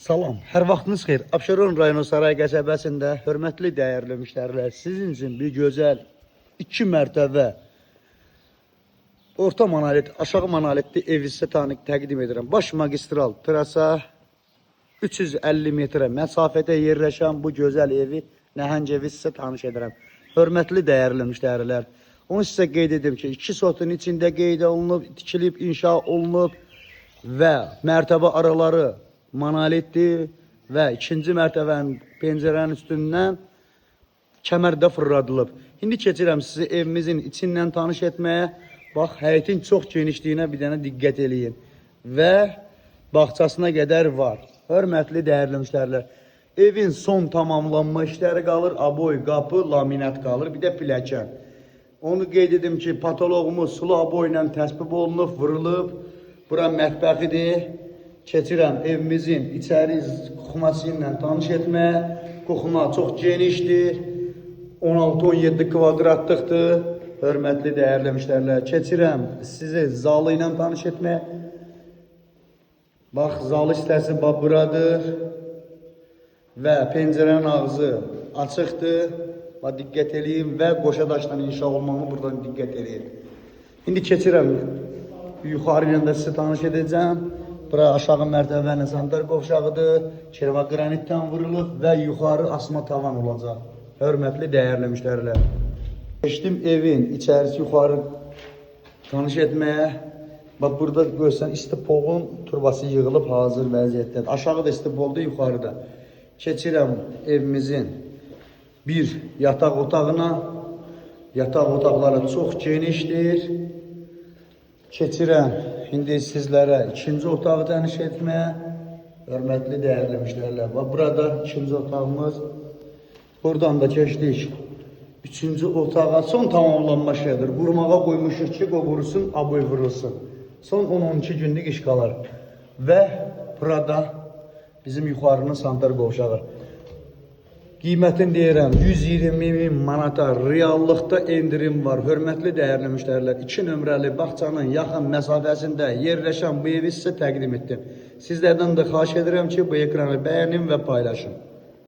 Salam, hər vaxtınız xeyir. Abşeron rayonu Saray qəsəbəsində hörmətli dəyərli müştərilər, sizin üçün bir gözəl 2 mərtəbə orta monolit, aşağı monolitli ev sizə təqdim edirəm. Baş magistral trasa 350 metrə məsafədə yerləşən bu gözəl evi, nəhəng evi sizə tanış edirəm. Hörmətli dəyərli müştərilər, onu sizə qeyd edim ki, 2 sotun içində qeyd olunub, tikilib, inşa olunub və mərtəbə araları monolitdir və ikinci mərtəbənin pəncərənin üstündən kəmərdə fırladılıb. İndi keçirəm sizi evimizin içindən tanış etməyə. Bax, həyətin çox genişliyinə bir dənə diqqət eləyin və bağçasına qədər var. Hörmətli dəyərli müştərilər, evin son tamamlanma işləri qalır, aboy, qapı, laminat qalır, bir də pilləkən. Onu qeyd edim ki, patoloğumuz sulu aboy ilə təsbib olunub, vurulub. Bura mətbəxidir. Keçirəm evimizin içəri qoxuması ilə tanış etməyə. Qoxuma çox genişdir. 16-17 kvadratlıqdır. Hörmətli dəyərli müştərilər, keçirəm sizi zalı ilə tanış etməyə. Bax, zalı hissəsi buradır və pəncərənin ağzı açıqdır. Bax, diqqət edin və qoşa daşdan inşa olmağını buradan diqqət edin. İndi keçirəm yuxarı ilə də sizi tanış edəcəm. Bura aşağı mərtəbənin sanitar qovşağıdır. Kerva qranitdən vurulub və yuxarı asma tavan olacaq. Hörmətli dəyərli müştərilər. Keçdim evin içərisi yuxarı tanış etməyə. Bax, burada görsən istipolun turbası yığılıb hazır vəziyyətdədir. Aşağıda istipolda, yuxarıda. Keçirəm evimizin bir yataq otağına. Yataq otaqları çox genişdir. Keçirəm indi sizlərə ikinci otağı tanış etməyə. Hörmətli dəyərli müştərilər. Bax, burada ikinci otağımız. Buradan da keçdik. Üçüncü otağa son tamamlanma şeydir. Qurmağa qoymuşuq ki, o qurusun, aboy vurulsun. Son 10-12 günlük iş qalır. Və burada bizim yuxarının sanitar qovşağı. Qiymətini deyirəm, 120.000 manata reallıqda endirim var. Hörmətli dəyərli müştərilər, 2 nömrəli bağçanın yaxın məsafəsində yerləşən bu evi sizə təqdim etdim. Sizlərdən də xahiş edirəm ki, bu ekranı bəyənin və paylaşın.